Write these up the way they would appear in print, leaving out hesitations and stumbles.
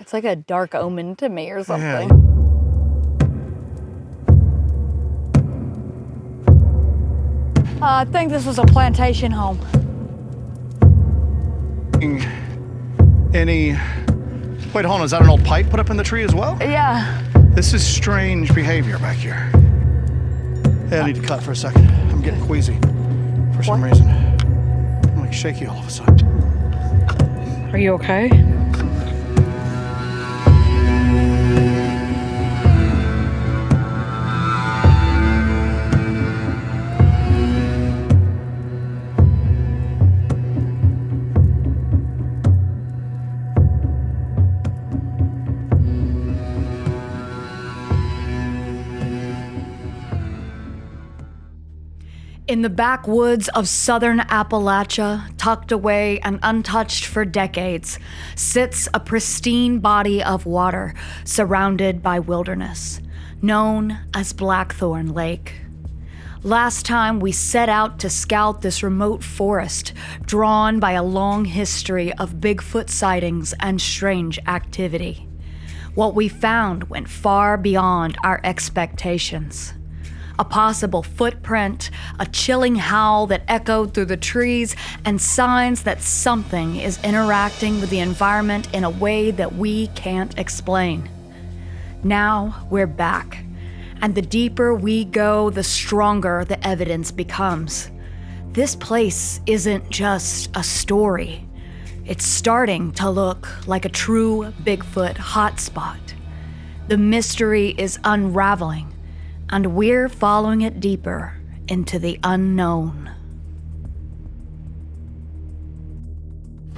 It's like a dark omen to me or something. Yeah. I think this was a plantation home. Any... Wait, hold on, is that an old pipe put up in the tree as well? Yeah. This is strange behavior back here. Hey, I need to cut for a second. I'm getting queasy for some reason. I'm like shaky all of a sudden. Are you okay? In the backwoods of southern Appalachia, tucked away and untouched for decades, sits a pristine body of water surrounded by wilderness, known as Blackthorn Lake. Last time we set out to scout this remote forest, drawn by a long history of Bigfoot sightings and strange activity. What we found went far beyond our expectations. A possible footprint, a chilling howl that echoed through the trees, and signs that something is interacting with the environment in a way that we can't explain. Now we're back, and the deeper we go, the stronger the evidence becomes. This place isn't just a story. It's starting to look like a true Bigfoot hotspot. The mystery is unraveling, and we're following it deeper into the unknown.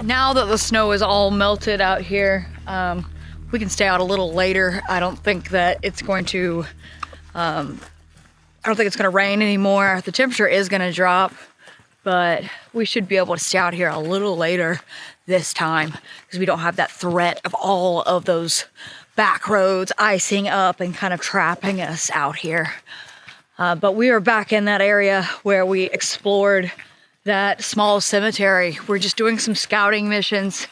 Now that the snow is all melted out here, we can stay out a little later. I don't think that it's going to, rain anymore. The temperature is gonna drop, but we should be able to stay out here a little later this time because we don't have that threat of all of those back roads icing up and kind of trapping us out here. But we are back in that area where we explored that small cemetery. We're just doing some scouting missions.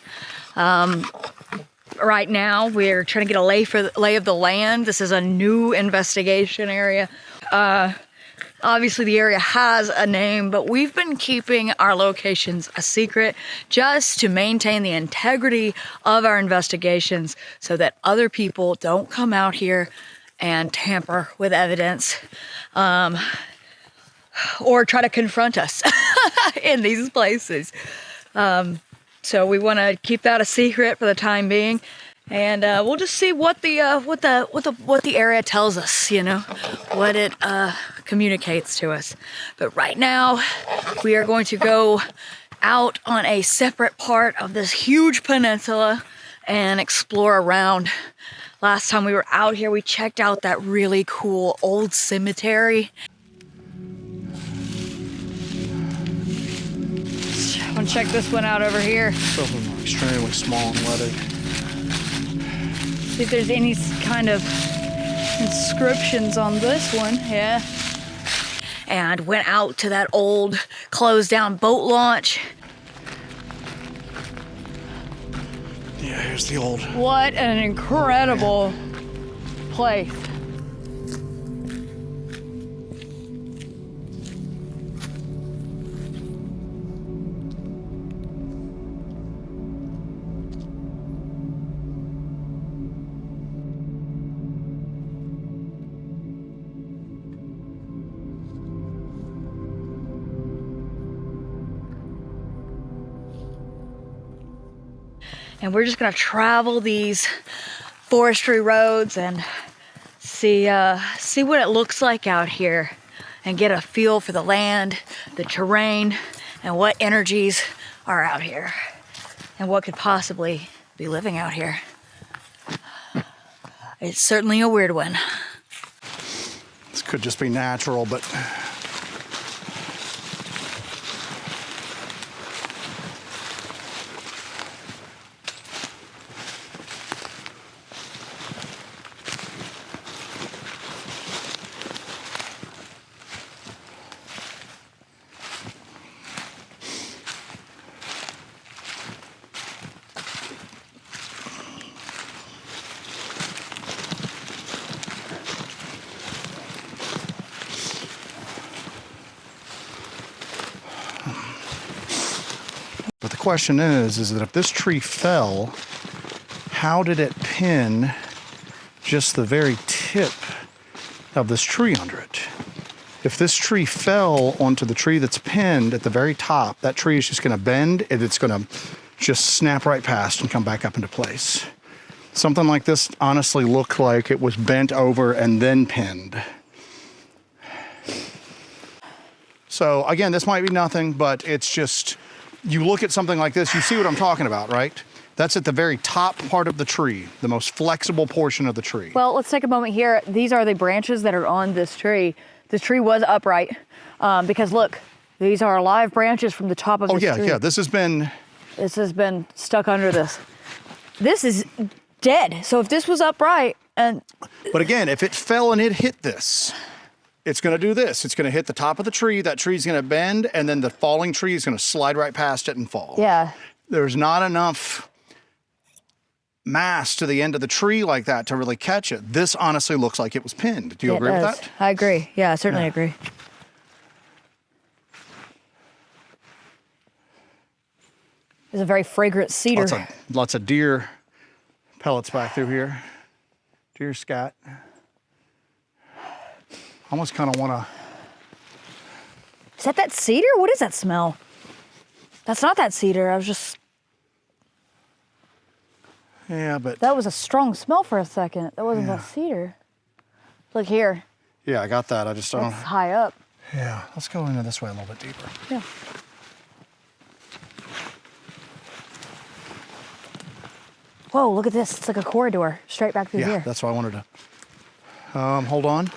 Right now, we're trying to get a lay of the land. This is a new investigation area. Obviously, the area has a name, but we've been keeping our locations a secret just to maintain the integrity of our investigations so that other people don't come out here and tamper with evidence or try to confront us in these places. So we want to keep that a secret for the time being, and we'll just see what the area tells us. You know, what it communicates to us. But right now, we are going to go out on a separate part of this huge peninsula and explore around. Last time we were out here, we checked out that really cool old cemetery. I'm gonna check this one out over here. Something extremely small and weathered. See if there's any kind of inscriptions on this one. Yeah. And went out to that old closed down boat launch. Yeah, here's the old. What an incredible place. And we're just gonna travel these forestry roads and see what it looks like out here and get a feel for the land, the terrain, and what energies are out here and what could possibly be living out here. It's certainly a weird one. This could just be natural, but question is that if this tree fell, how did it pin just the very tip of this tree under it? If this tree fell onto the tree that's pinned at the very top, that tree is just going to bend and it's going to just snap right past and come back up into place. Something like this honestly looked like it was bent over and then pinned. So again, this might be nothing, but it's just, you look at something like this, you see what I'm talking about, right? That's at the very top part of the tree, the most flexible portion of the tree. Well, let's take a moment here. These are the branches that are on this tree. This tree was upright because look, these are live branches from the top of this tree. Oh yeah, this has been stuck under this. This is dead. So if this was upright and... But again, if it fell and it hit this, it's going to do this. It's going to hit the top of the tree. That tree's going to bend, and then the falling tree is going to slide right past it and fall. Yeah. There's not enough mass to the end of the tree like that to really catch it. This honestly looks like it was pinned. Do you agree with that? I agree. Yeah, I certainly agree. It's a very fragrant cedar. Lots of deer pellets back through here. Deer scat. Almost kind of want to... Is that cedar? What is that smell? That's not that cedar. I was just... Yeah, but... That was a strong smell for a second. That wasn't that cedar. Look here. Yeah, I got that. I just don't... That's high up. Yeah, let's go into this way a little bit deeper. Yeah. Whoa, look at this. It's like a corridor straight back through here. Yeah, that's why I wanted to... hold on.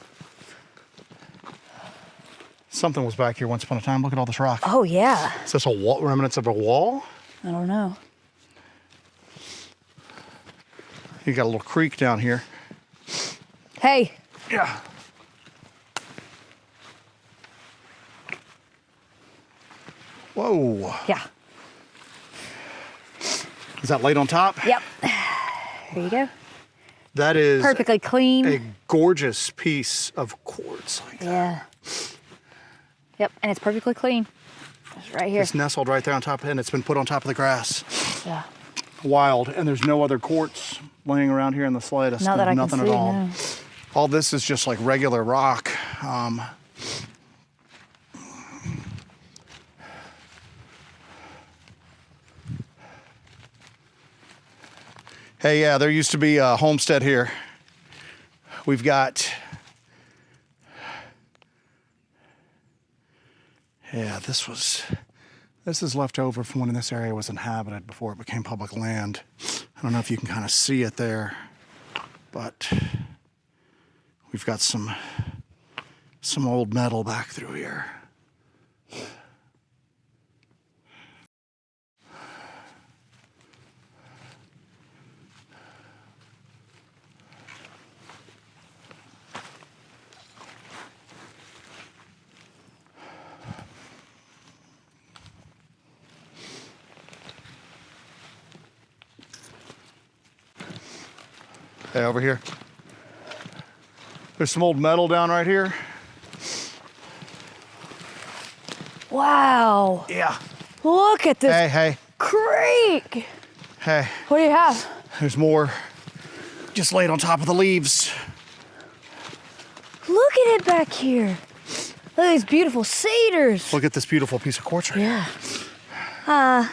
Something was back here once upon a time. Look at all this rock. Oh, yeah. Is this a wall, remnants of a wall? I don't know. You got a little creek down here. Hey. Yeah. Whoa. Yeah. Is that laid on top? Yep. Here you go. That is perfectly clean. A gorgeous piece of quartz like that. Yeah. Yep, and it's perfectly clean. It's right here. It's nestled right there on top of it, and it's been put on top of the grass. Yeah. Wild, and there's no other quartz laying around here in the slightest. Not that I can nothing see, at all. no. All this is just like regular rock. Hey, yeah, there used to be a homestead here. We've got, yeah, this is left over from when this area was inhabited before it became public land. I don't know if you can kind of see it there, but we've got some old metal back through here. Hey, over here. There's some old metal down right here. Wow. Yeah. Look at this Hey. creek. Hey. What do you have? There's more just laid on top of the leaves. Look at it back here. Look at these beautiful cedars. Look at this beautiful piece of quartz right here. Yeah.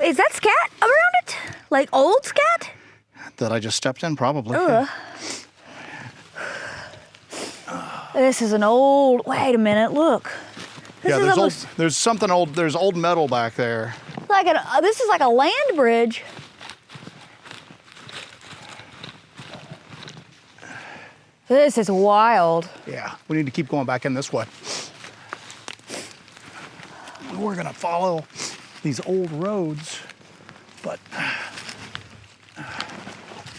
Is that scat around it? Like old scat? That I just stepped in, probably. This is an old, wait a minute, look. There's something old, there's old metal back there. This is like a land bridge. This is wild. Yeah, we need to keep going back in this way. We're gonna follow these old roads, but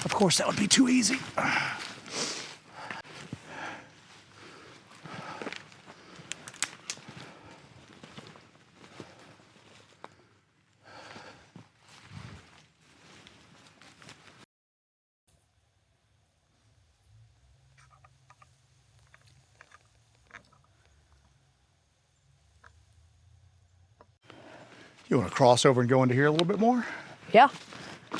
of course that would be too easy. You want to cross over and go into here a little bit more? Yeah.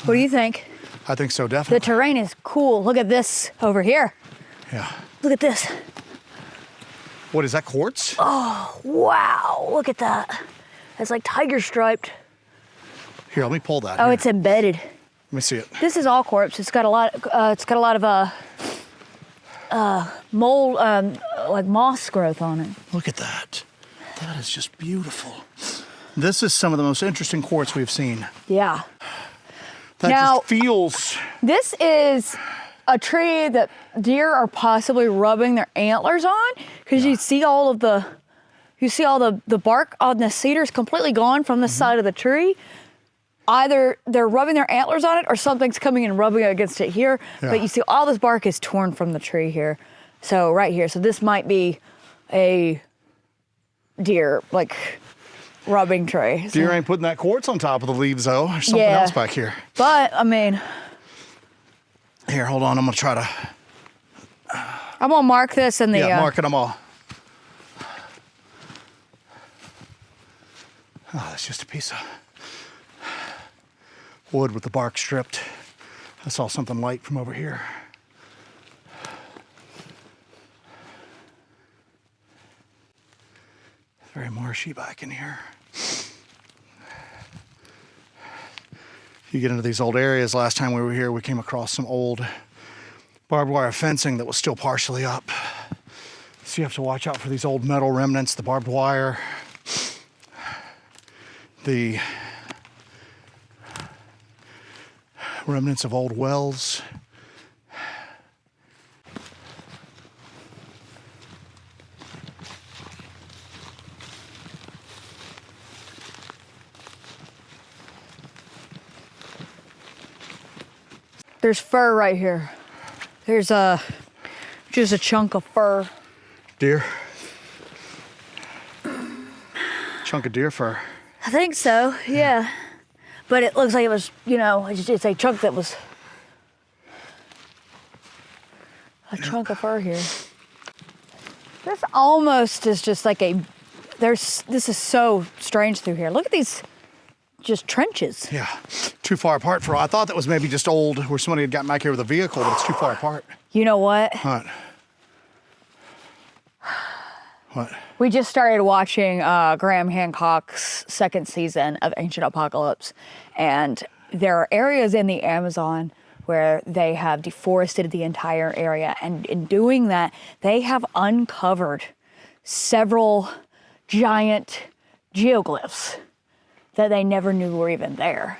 What do you think? I think so, The definitely. terrain is cool. Look at this over here. Yeah. Look at this. What is that, quartz? Oh, wow. Look at that. It's like tiger striped. Here, let me pull that. Oh, Here. it's embedded. Let me see it. This is all quartz. It's got a lot. Of mold, like moss growth on it. Look at that. That is just beautiful. This is some of the most interesting quartz we've seen. Yeah. That Now- just feels. This is a tree that deer are possibly rubbing their antlers on, because you see all the bark on the cedar is completely gone from the side of the tree. Either they're rubbing their antlers on it or something's coming and rubbing against it here. Yeah. But you see all this bark is torn from the tree here. So right here. So this might be a deer like rubbing tree. So- Deer ain't putting that quartz on top of the leaves, though. There's something Yeah. else back here. But I mean, Here, hold on. I'm going to try to. I'm gonna mark this in the Marking them all. Oh, that's just a piece of wood with the bark stripped. I saw something light from over here. Very marshy back in here. You get into these old areas. Last time we were here, we came across some old barbed wire fencing that was still partially up. So you have to watch out for these old metal remnants, the barbed wire, the remnants of old wells. There's fur right here. There's just a chunk of fur. Deer. Chunk of deer fur. I think so, yeah. But it looks like it was, it's a chunk that was a chunk of fur here. This almost is just like this is so strange through here. Look at these just trenches. Yeah, too far apart for. I thought that was maybe just old, where somebody had gotten back here with a vehicle, but it's too far apart. You know what? What? What? We just started watching Graham Hancock's second season of Ancient Apocalypse, and there are areas in the Amazon where they have deforested the entire area, and in doing that, they have uncovered several giant geoglyphs that they never knew were even there.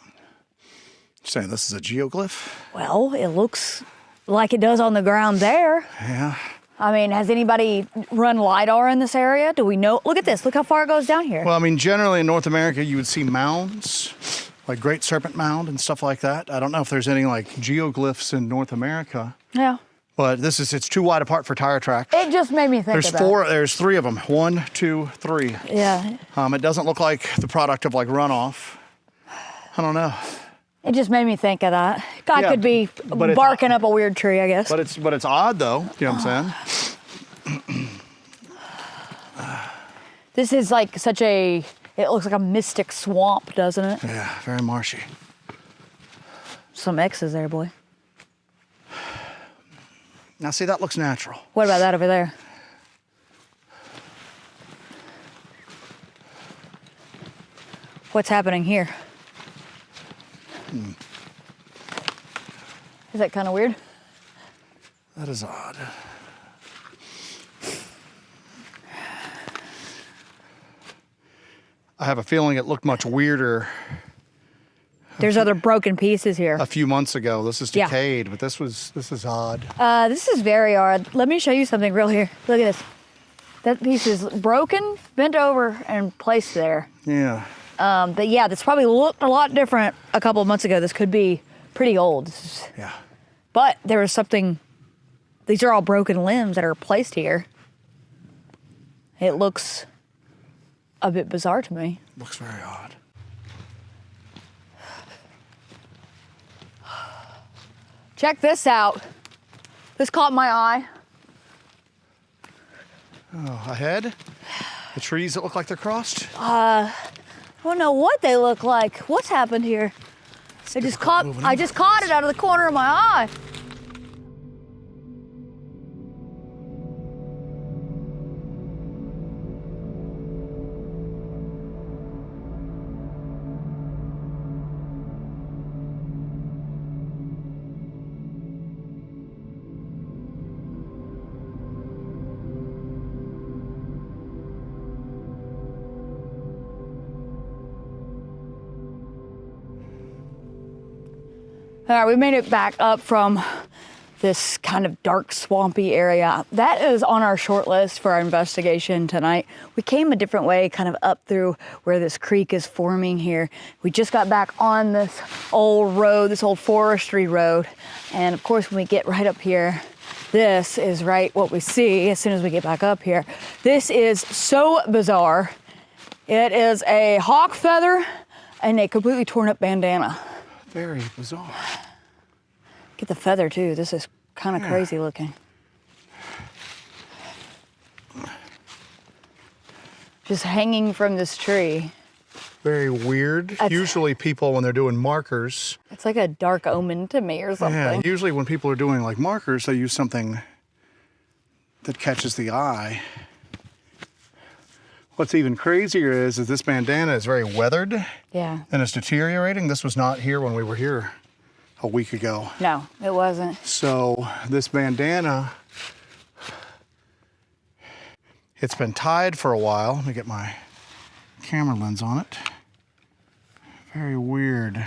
You're saying this is a geoglyph? Well, it looks like it does on the ground there. Yeah. I mean, has anybody run LiDAR in this area? Do we know? Look at this. Look how far it goes down here. Well, I mean, generally in North America, you would see mounds, like Great Serpent Mound and stuff like that. I don't know if there's any like geoglyphs in North America, Yeah. but it's too wide apart for tire tracks. It just made me think of that. There's three of them. 1, 2, 3. Yeah. It doesn't look like the product of like runoff. I don't know. It just made me think of that. God Yeah, could be but it's- barking up a weird tree, I guess. But it's odd though. You know what I'm saying? This is like it looks like a mystic swamp, doesn't it? Yeah, very marshy. Some X's there, boy. Now see, that looks natural. What about that over there? What's happening here? Is that kind of weird? That is odd. I have a feeling it looked much weirder There's other broken pieces here. a few months ago. This is Yeah. decayed, but this is odd. This is very odd. Let me show you something real here. Look at this. That piece is broken, bent over, and placed there. Yeah. But yeah, this probably looked a lot different a couple of months ago. This could be pretty old. Yeah. But there was something, these are all broken limbs that are placed here. It looks a bit bizarre to me. Looks very odd. Check this out. This caught my eye. Oh, ahead? The trees that look like they're crossed? don't know what they look like. What's happened here? I just caught it out of the corner of my eye. All right, we made it back up from this kind of dark, swampy area. That is on our short list for our investigation tonight. We came a different way, kind of up through where this creek is forming here. We just got back on this old road, this old forestry road. And of course, when we get right up here, this is right what we see as soon as we get back up here. This is so bizarre. It is a hawk feather and a completely torn up bandana. Very bizarre. Get the feather too. This is kind of crazy looking. Just hanging from this tree. Very weird. Usually people, when they're doing markers. It's like a dark omen to me or something. Yeah, usually when people are doing like markers, they use something that catches the eye. What's even crazier is that this bandana is very weathered. Yeah. And it's deteriorating. This was not here when we were here a week ago. No, it wasn't. So this bandana, it's been tied for a while. Let me get my camera lens on it. Very weird.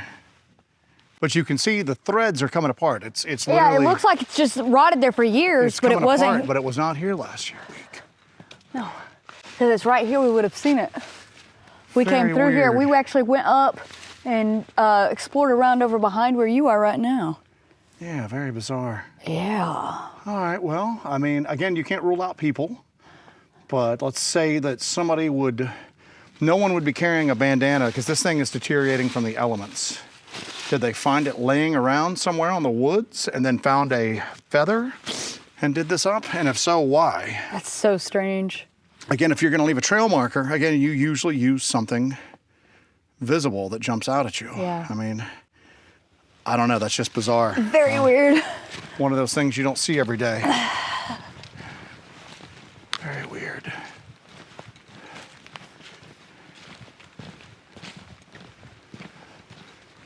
But you can see the threads are coming apart. It's literally. Yeah, it looks like it's just rotted there for years, but it wasn't. Apart, but it was not here last week. No. Because it's right here, we would have seen it. We came through here. We actually went up and explored around over behind where you are right now. Yeah, very bizarre. Yeah. All right, well, I mean, again, you can't rule out people, but let's say that no one would be carrying a bandana because this thing is deteriorating from the elements. Did they find it laying around somewhere on the woods and then found a feather and did this up? And if so, why? That's so strange. Again, if you're going to leave a trail marker, again, you usually use something visible that jumps out at you. Yeah. I mean, I don't know. That's just bizarre. Very weird. One of those things you don't see every day. Very weird.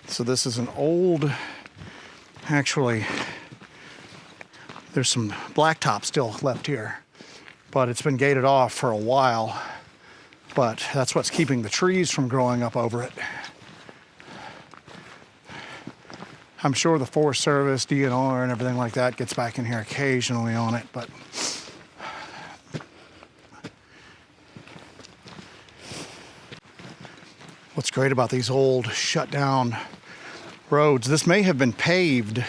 So this is an old, actually, there's some blacktop still left here. But it's been gated off for a while. But that's what's keeping the trees from growing up over it. I'm sure the Forest Service, DNR, and everything like that gets back in here occasionally on it, but what's great about these old shut down roads, this may have been paved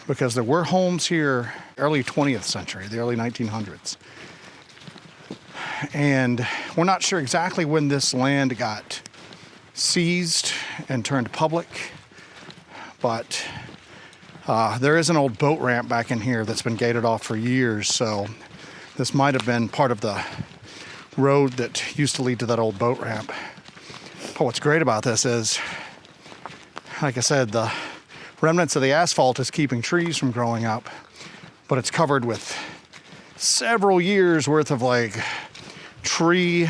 because there were homes here early 20th century, the early 1900s. And we're not sure exactly when this land got seized and turned public, but there is an old boat ramp back in here that's been gated off for years, so this might have been part of the road that used to lead to that old boat ramp. But what's great about this is, like I said, the remnants of the asphalt is keeping trees from growing up, but it's covered with several years worth of like tree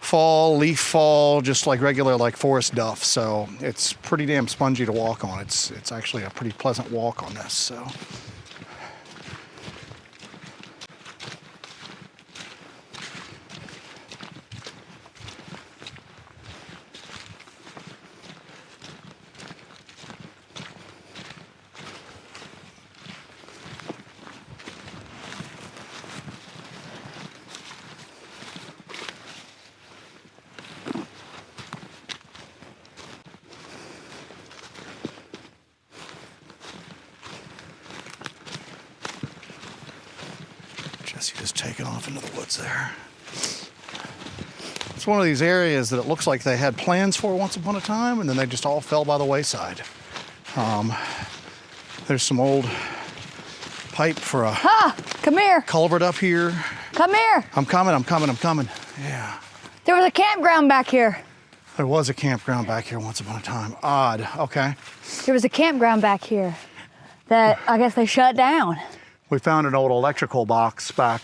fall, leaf fall, just like regular like forest duff. So it's pretty damn spongy to walk on. It's actually a pretty pleasant walk on this. So. Just taking off into the woods there. It's one of these areas that it looks like they had plans for once upon a time, and then they just all fell by the wayside. There's some old pipe for a come here. culvert up here. Come here. I'm coming. Yeah. There was a campground back here. There was a campground back here once upon a time. Odd. Okay. There was a campground back here that I guess they shut down. We found an old electrical box back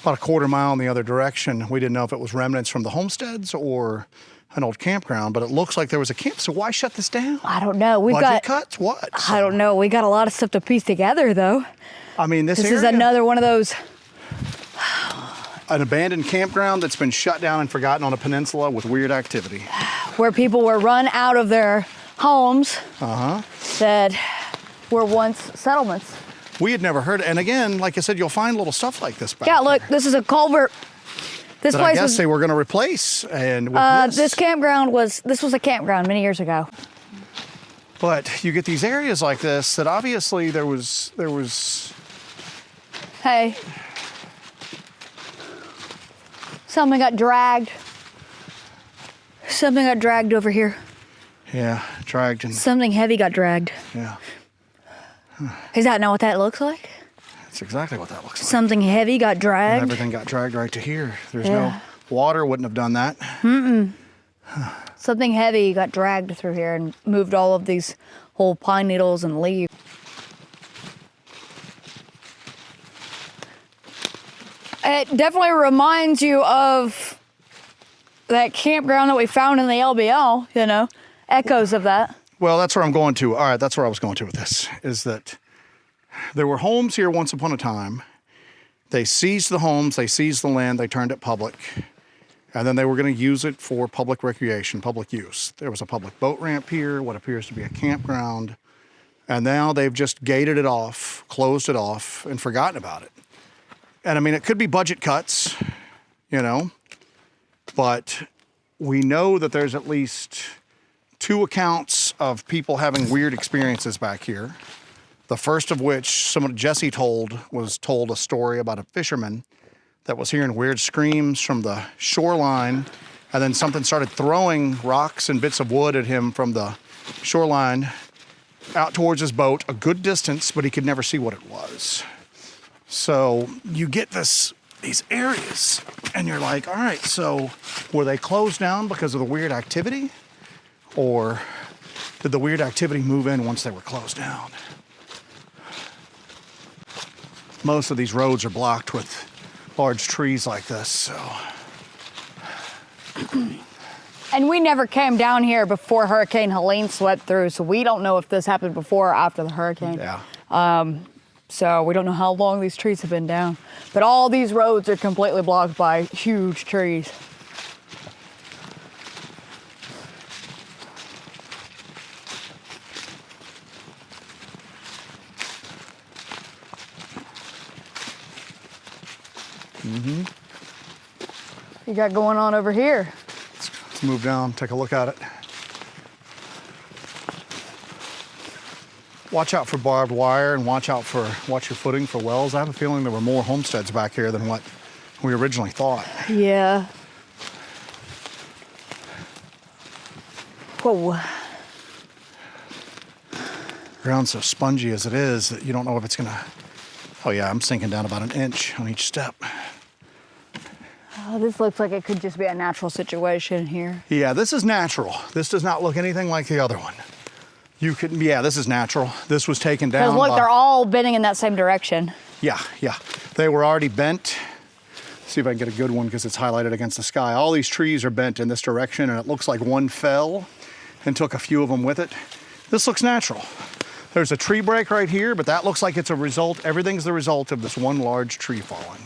about a quarter mile in the other direction. We didn't know if it was remnants from the homesteads or an old campground, but it looks like there was a camp. So why shut this down? I don't know. Budget cuts? What? I don't know. We got a lot of stuff to piece together, though. I mean, this is another one of those. An abandoned campground that's been shut down and forgotten on a peninsula with weird activity. Where people were run out of their homes that were once settlements. We had never heard, and again, like I said, you'll find little stuff like this back Yeah, look, this is a culvert. This that place I guess was, they were going to replace, and with this campground was a campground many years ago. But you get these areas like this that obviously there was. Hey, something got dragged. Something got dragged over here. Yeah, dragged and. Something heavy got dragged. Yeah. Is that not what that looks like? That's exactly what that looks like. Something heavy got dragged. And everything got dragged right to here. There's no water, wouldn't have done that. Something heavy got dragged through here and moved all of these whole pine needles and leaves. It definitely reminds you of that campground that we found in the LBL, you know, echoes of that. Well, that's where I'm going to. All right, that's where I was going to with this, is that there were homes here once upon a time. They seized the homes, they seized the land, they turned it public, and then they were going to use it for public recreation, public use. There was a public boat ramp here, what appears to be a campground, and now they've just gated it off, closed it off, and forgotten about it. And I mean, it could be budget cuts, you know, but we know that there's at least 2 accounts of people having weird experiences back here. The first of which Jesse told a story about a fisherman that was hearing weird screams from the shoreline, and then something started throwing rocks and bits of wood at him from the shoreline out towards his boat, a good distance, but he could never see what it was. So you get these areas, and you're like, all right, so were they closed down because of the weird activity? Or did the weird activity move in once they were closed down? Most of these roads are blocked with large trees like this, so. And we never came down here before Hurricane Helene swept through, so we don't know if this happened before or after the hurricane. Yeah. So we don't know how long these trees have been down. But all these roads are completely blocked by huge trees. You got going on over here? Let's move down, take a look at it. Watch out for barbed wire and watch your footing for wells. I have a feeling there were more homesteads back here than what we originally thought. Yeah. Whoa. Ground's so spongy as it is that you don't know if it's gonna. Oh yeah, I'm sinking down about an inch on each step. Oh, this looks like it could just be a natural situation here. Yeah, this is natural. This does not look anything like the other one. Yeah, this is natural. This was taken down. Because look, they're all bending in that same direction. Yeah. They were already bent. See if I can get a good one because it's highlighted against the sky. All these trees are bent in this direction, and it looks like one fell and took a few of them with it. This looks natural. There's a tree break right here, but that looks like it's a result. Everything's the result of this one large tree falling.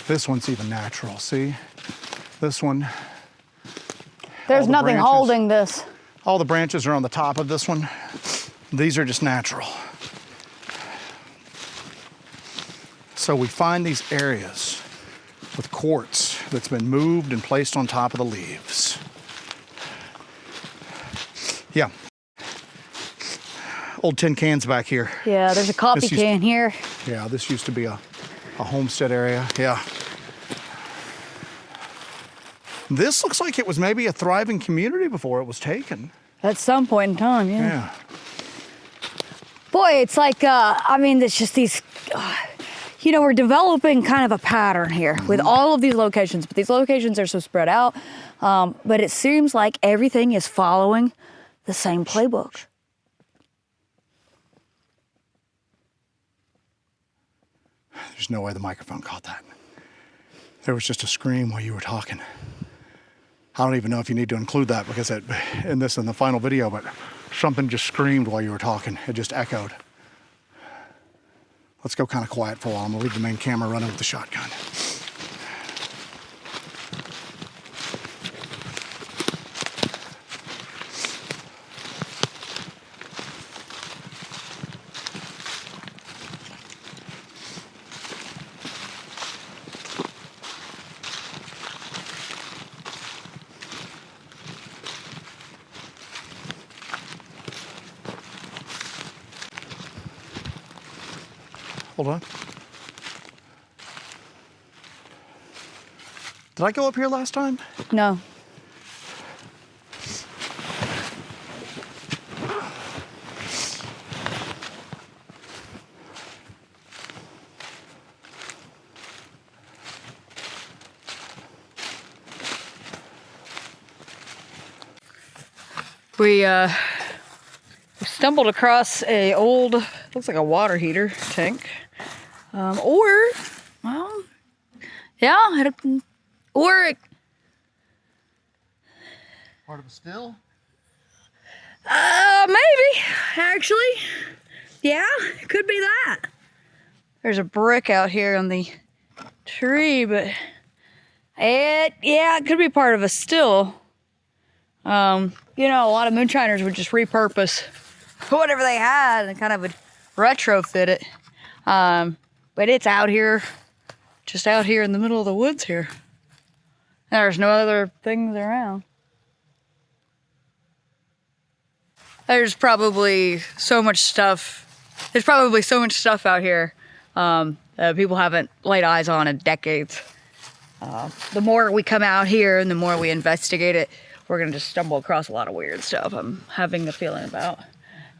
This one's even natural, see? This one. There's nothing holding this. All the branches are on the top of this one. These are just natural. So we find these areas with quartz that's been moved and placed on top of the leaves. Yeah. Old tin cans back here. Yeah, there's a coffee can here. Yeah, this used to be a homestead area. Yeah. This looks like it was maybe a thriving community before it was taken. At some point in time, yeah. Yeah. Boy, it's like, I mean, it's just these, you know, we're developing kind of a pattern here with all of these locations, but these locations are so spread out. But it seems like everything is following the same playbook. There's no way the microphone caught that. There was just a scream while you were talking. I don't even know if you need to include that because in the final video, but something just screamed while you were talking. It just echoed. Let's go kind of quiet for a while. I'm gonna leave the main camera running with the shotgun. Hold on. Did I go up here last time? No. We stumbled across a old, looks like a water heater tank. Well, yeah, or Part of a still? maybe, actually. Yeah, it could be that. There's a brick out here on the tree, but it could be part of a still. You know, a lot of moonshiners would just repurpose whatever they had and kind of would retrofit it. But it's out here, just out here in the middle of the woods here. There's no other things around. There's probably so much stuff. There's probably so much stuff out here that people haven't laid eyes on in decades. The more we come out here and the more we investigate it, we're gonna just stumble across a lot of weird stuff I'm having the feeling about.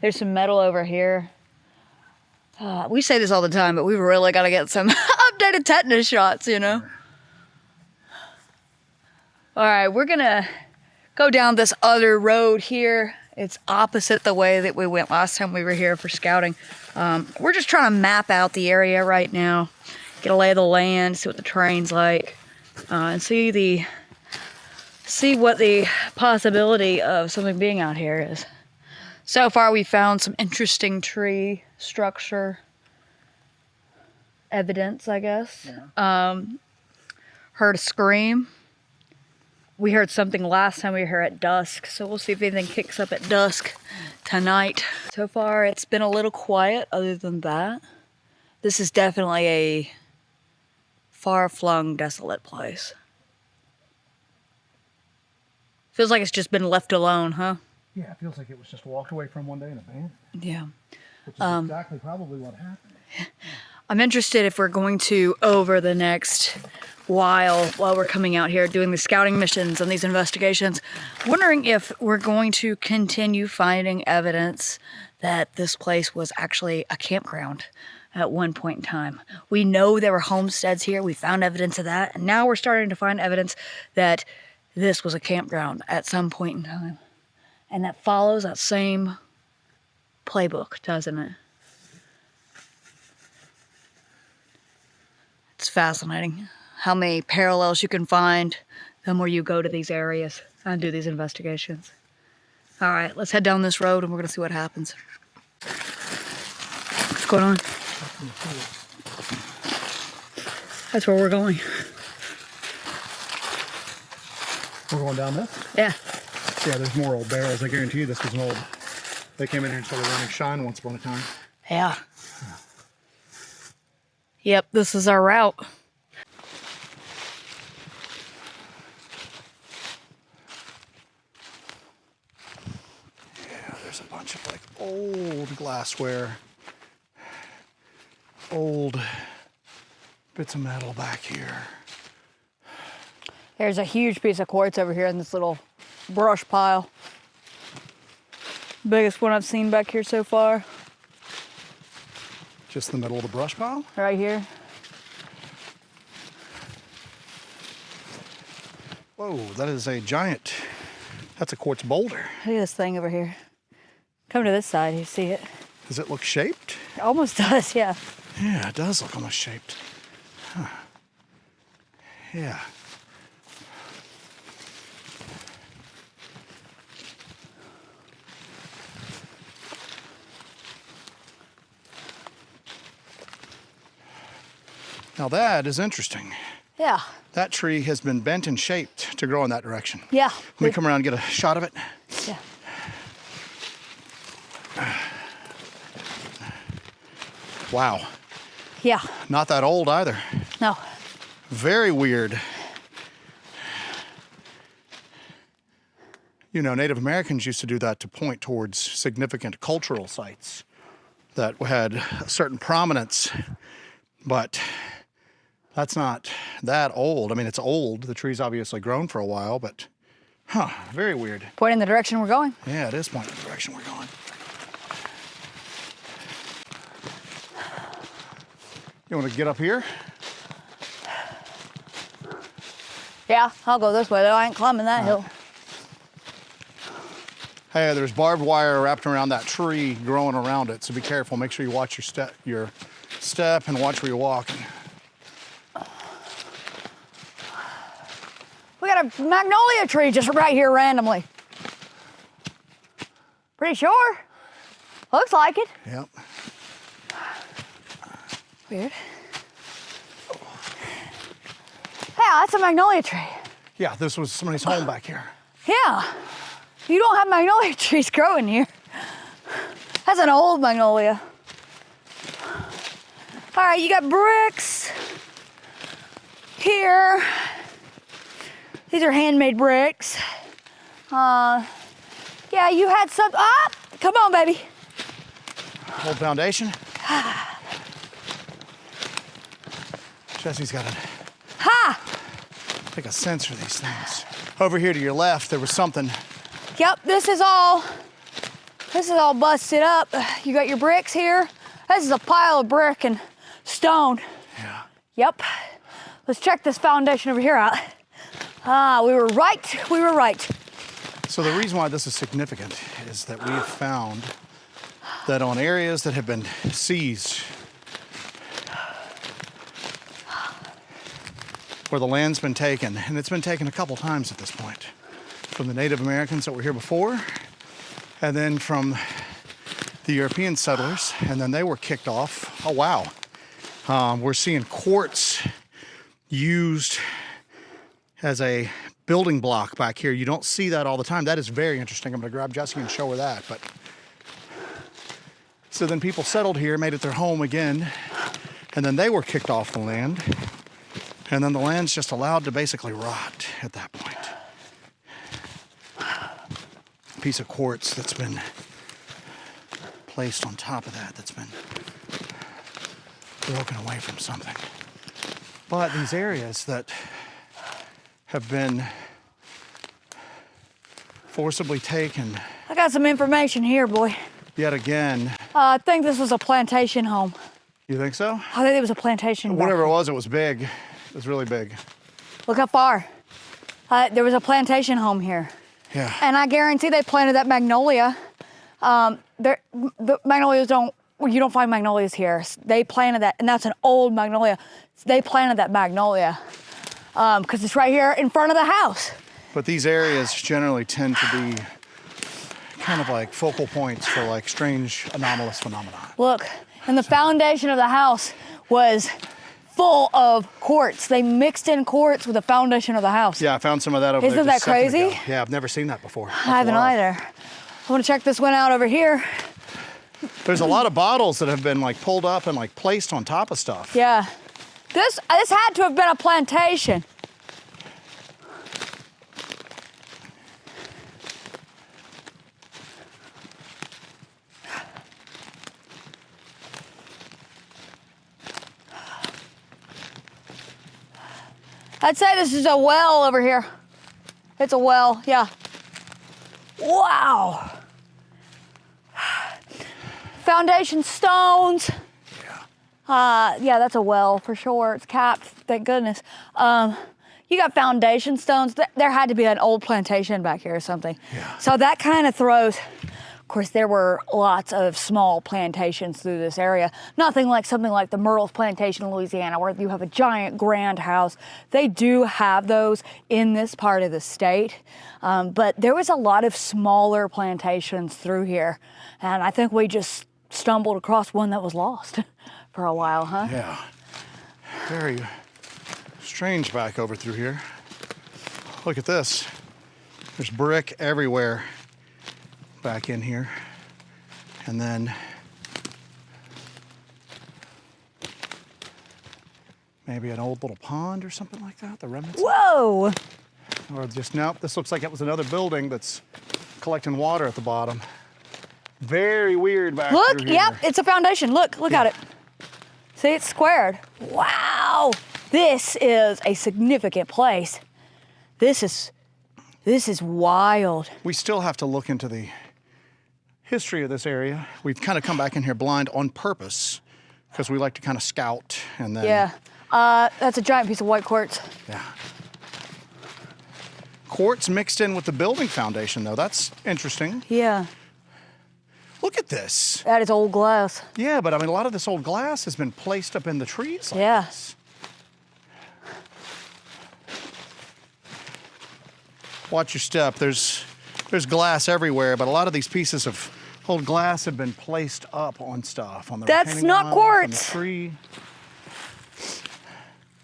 There's some metal over here. We say this all the time, but we've really got to get some updated tetanus shots, you know? All right, we're gonna go down this other road here. It's opposite the way that we went last time we were here for scouting. We're just trying to map out the area right now, get a lay of the land, see what the terrain's like, and see what the possibility of something being out here is. So far, we found some interesting tree structure evidence, I guess. Yeah. Heard a scream. We heard something last time we were here at dusk, so we'll see if anything kicks up at dusk tonight. So far, it's been a little quiet other than that. This is definitely a far-flung, desolate place. Feels like it's just been left alone, huh? Yeah, it feels like it was just walked away from one day and abandoned. Yeah. Which is exactly probably what happened. I'm interested if we're going to, over the next while we're coming out here doing the scouting missions and these investigations, wondering if we're going to continue finding evidence that this place was actually a campground at one point in time. We know there were homesteads here. We found evidence of that. And now we're starting to find evidence that this was a campground at some point in time. And that follows that same playbook, doesn't it? It's fascinating how many parallels you can find the more you go to these areas and do these investigations. All right, let's head down this road and we're gonna see what happens. What's going on? That's where we're going. We're going down this? Yeah. Yeah, there's more old barrels. I guarantee you this was an old. They came in here and started running shine once upon a time. Yeah. Yep, this is our route. Yeah, there's a bunch of like old glassware, old bits of metal back here. There's a huge piece of quartz over here in this little brush pile. Biggest one I've seen back here so far. Just in the middle of the brush pile? Right here. Whoa, that is a giant, that's a quartz boulder. Look at this thing over here. Come to this side, you see it. Does it look shaped? It almost does, yeah. Yeah, it does look almost shaped. Huh. Yeah. Now that is interesting. Yeah. That tree has been bent and shaped to grow in that direction. Yeah. Let me come around and get a shot of it. Yeah. Wow. Yeah. Not that old either. No. Very weird. You know, Native Americans used to do that to point towards significant cultural sites that had a certain prominence, but that's not that old. I mean, it's old. The tree's obviously grown for a while, but very weird. Point in the direction we're going. Yeah, it is pointing in the direction we're going. You want to get up here? Yeah, I'll go this way though. I ain't climbing that hill. Hey, there's barbed wire wrapped around that tree growing around it, so be careful. Make sure you watch your step and watch where you're walking. We got a magnolia tree just right here randomly. Pretty sure. Looks like it. Yep. Weird. Yeah, that's a magnolia tree. Yeah, this was somebody's home back here. Yeah. You don't have magnolia trees growing here. That's an old magnolia. All right, you got bricks here. These are handmade bricks. Yeah, you had some, come on, baby. Old foundation. Jesse's got a sense for these things. Over here to your left, there was something. Yep, this is all busted up. You got your bricks here. This is a pile of brick and stone. Yeah. Yep. Let's check this foundation over here out. We were right. So the reason why this is significant is that we have found that on areas that have been seized, where the land's been taken, and it's been taken a couple times at this point, from the Native Americans that were here before, and then from the European settlers, and then they were kicked off. Oh, wow. We're seeing quartz used as a building block back here. You don't see that all the time. That is very interesting. I'm gonna grab Jessie and show her that. But so then people settled here, made it their home again, and then they were kicked off the land. And then the land's just allowed to basically rot at that point. A piece of quartz that's been placed on top of that, that's been broken away from something. But these areas that have been forcibly taken. I got some information here, boy. Yet again. I think this was a plantation home. You think so? I think it was a plantation. Whatever it was big. It was really big. Look how far. There was a plantation home here. Yeah. And I guarantee they planted that magnolia. The magnolias you don't find magnolias here. They planted that, and that's an old magnolia. They planted that magnolia because it's right here in front of the house. But these areas generally tend to be kind of like focal points for like strange anomalous phenomena. Look, and the foundation of the house was full of quartz. They mixed in quartz with the foundation of the house. Yeah, I found some of that over there. Isn't that just a second crazy? ago. Yeah, I've never seen that before. I haven't either. I want to check this one out over here. There's a lot of bottles that have been like pulled up and like placed on top of stuff. Yeah. This had to have been a plantation. I'd say this is a well over here. It's a well, yeah. Wow. Foundation stones. Yeah. Yeah, that's a well for sure. It's capped, thank goodness. Yeah, you got foundation stones. There had to be an old plantation back here or something. Yeah. So that kind of throws, of course, there were lots of small plantations through this area. Nothing like something like the Myrtles Plantation in Louisiana, where you have a giant grand house. They do have those in this part of the state. But there was a lot of smaller plantations through here. And I think we just stumbled across one that was lost for a while, huh? Yeah. Very strange back over through here. Look at this. There's brick everywhere back in here. And then maybe an old little pond or something like that, the remnants. Whoa! Or just, nope, this looks like it was another building that's collecting water at the bottom. Very weird back Look, through here. yep, it's a foundation. Look at it. See, it's squared. Wow! This is a significant place. This is wild. We still have to look into the history of this area. We've kind of come back in here blind on purpose because we like to kind of scout and then... Yeah. That's a giant piece of white quartz. Yeah. Quartz mixed in with the building foundation, though. That's interesting. Yeah. Look at this. That is old glass. Yeah, but I mean, a lot of this old glass has been placed up in the trees like Yeah. this. Watch your step. There's glass everywhere, but a lot of these pieces of old glass have been placed up on stuff. On the That's retaining not walls, quartz. on the tree.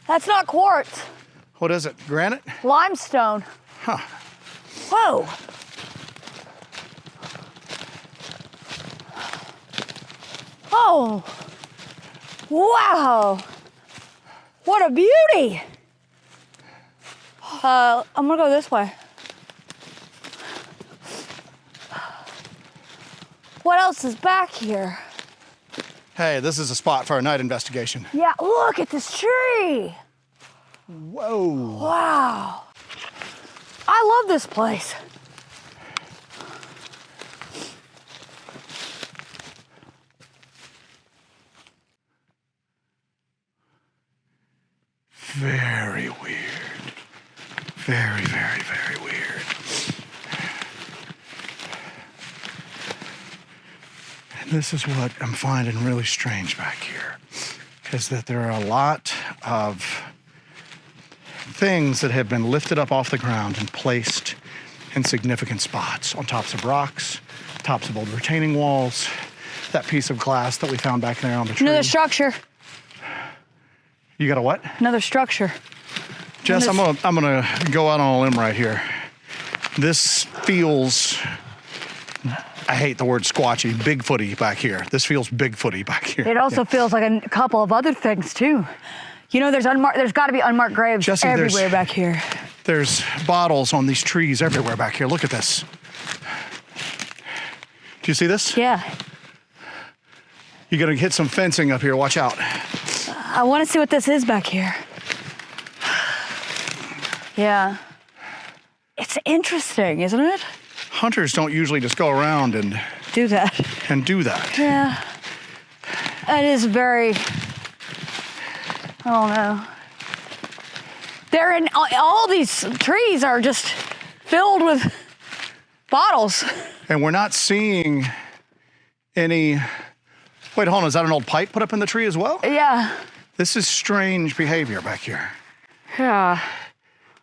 That's not quartz. What is it? Granite? Limestone. Huh. Whoa. Oh. Wow. What a beauty. I'm gonna go this way. What else is back here? Hey, this is a spot for a night investigation. Yeah, look at this tree. Whoa. Wow. I love this place. Very weird. Very, very, very weird. And this is what I'm finding really strange back here, is that there are a lot of things that have been lifted up off the ground and placed in significant spots, on tops of rocks, tops of old retaining walls, that piece of glass that we found back there on the tree. Another structure. You got a what? Another structure. Jess, I'm gonna go out on a limb right here. This feels, I hate the word squatchy, Bigfooty back here. This feels Bigfooty back here. It also feels like a couple of other things too. You know, there's got to be unmarked graves Jesse, everywhere back here. There's bottles on these trees everywhere back here. Look at this. Do you see this? Yeah. You're gonna hit some fencing up here, watch out. I want to see what this is back here. Yeah. It's interesting, isn't it? Hunters don't usually just go around and Do that. do that. Yeah. It is very, I don't know. They're in, all these trees are just filled with bottles. And we're not seeing any, wait, hold on, is that an old pipe put up in the tree as well? Yeah. This is strange behavior back here. Yeah.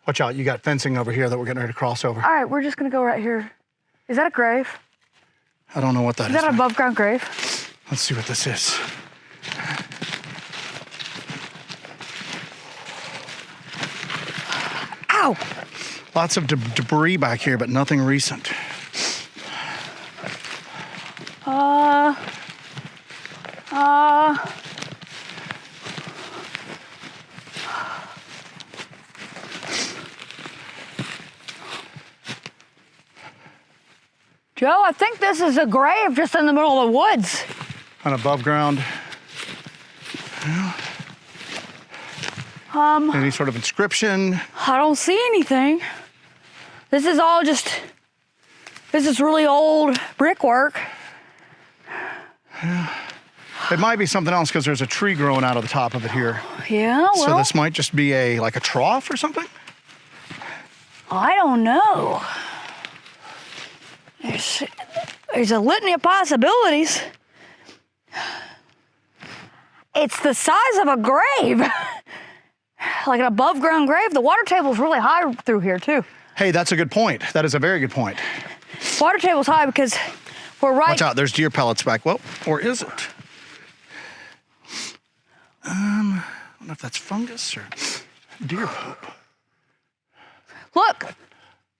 Watch out, you got fencing over here that we're getting ready to cross over. All right, we're just gonna go right here. Is that a grave? I don't know what that is. Is that an man. above ground grave? Let's see what this is. Ow! Lots of debris back here, but nothing recent. Joe, I think this is a grave just in the middle of the woods. An above ground. Any sort of inscription? I don't see anything. This is all just, this is really old brickwork. It might be something else because there's a tree growing out of the top of it here. Yeah, well. So this might just be like a trough or something? I don't know. There's a litany of possibilities. It's the size of a grave. Like an above ground grave. The water table's really high through here too. Hey, that's a good point. That is a very good point. Water table's high because we're right. Watch out, there's deer pellets back. Well, or is it? I don't know if that's fungus or deer poop. Look,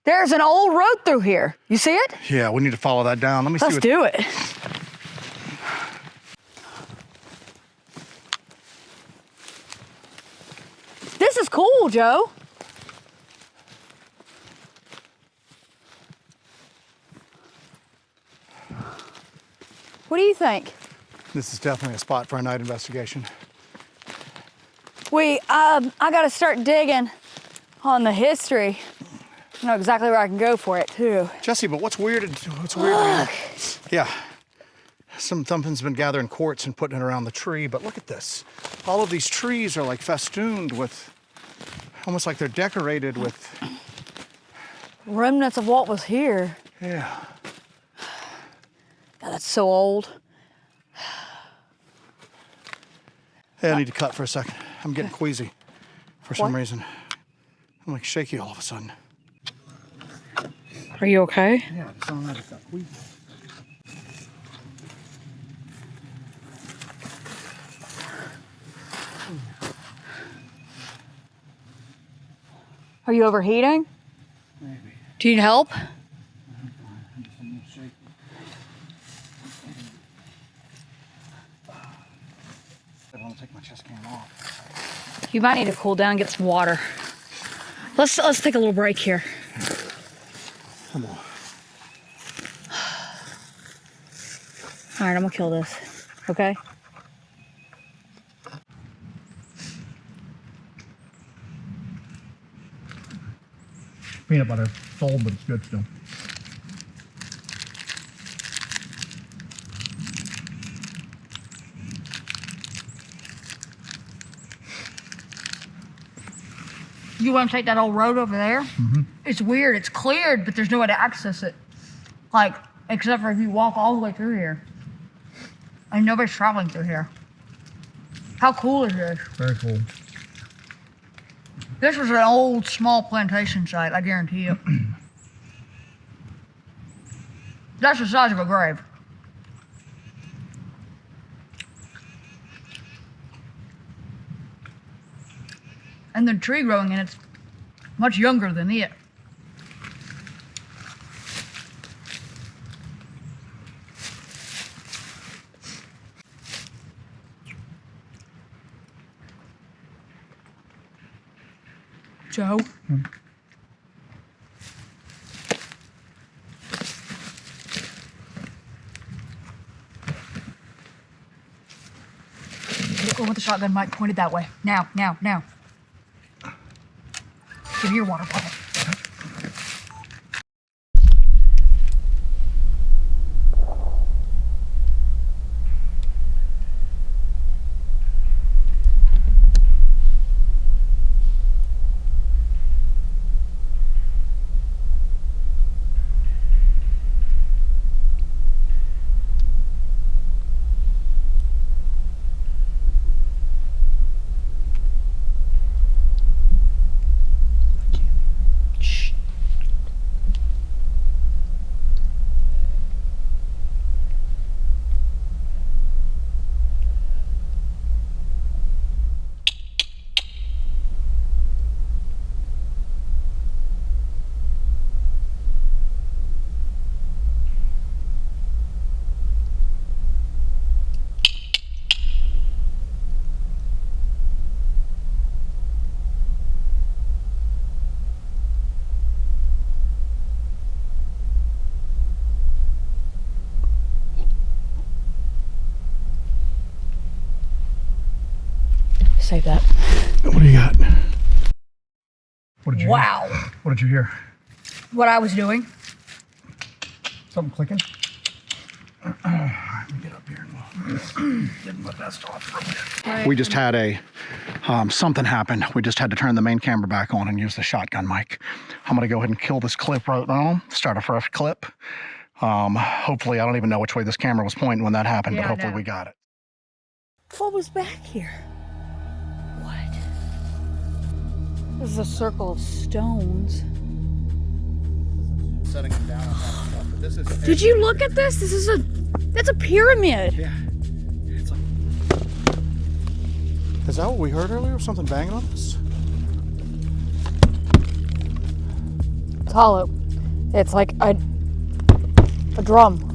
there's an old road through here. You see it? Yeah, we need to follow that down. Let's do it. This is cool, Joe. What do you think? This is definitely a spot for a night investigation. I gotta start digging on the history. I know exactly where I can go for it too. Jesse, but what's weird? Yeah, something's been gathering quartz and putting it around the tree, but look at this. All of these trees are like festooned with, almost like they're decorated with remnants of what was here. Yeah. God, that's so old. Hey, I need to cut for a second. I'm getting queasy for some reason. I'm like shaky all of a sudden. Are you okay? Yeah, it's on that. It's got queasy. Are you overheating? Maybe. Do you need help? I'm just a little shaky. I don't want to take my chest cam off. You might need to cool down and get some water. Let's take a little break here. Come on. All right, I'm gonna kill this. Okay? Peanut butter, sold, but it's good still. You want to take that old road over there? Mm-hmm. It's weird. It's cleared, but there's no way to access it. Like, except for if you walk all the way through here. And nobody's traveling through here. How cool is this? Very cool. This was an old, small plantation site, I guarantee you. That's the size of a grave. And the tree growing in it's much younger than it. Joe? Go with the shotgun, Mike. Pointed that way. Now. Give me your water bottle. Save that. What do you got? What did you Wow. hear? What did you hear? What I was doing. Something clicking? Get up here and get my vest off real quick. We just had a something happened. We just had to turn the main camera back on and use the shotgun mic. I'm gonna go ahead and kill this clip right now. Start a fresh clip. Hopefully, I don't even know which way this camera was pointing when that happened, but hopefully we got it. What was back here? What? This is a circle of stones. Setting them down on top of stuff, but this is. Did you look at this? That's a pyramid. Yeah. It's like. Is that what we heard earlier? Something banging on us? It's hollow. It's like a drum.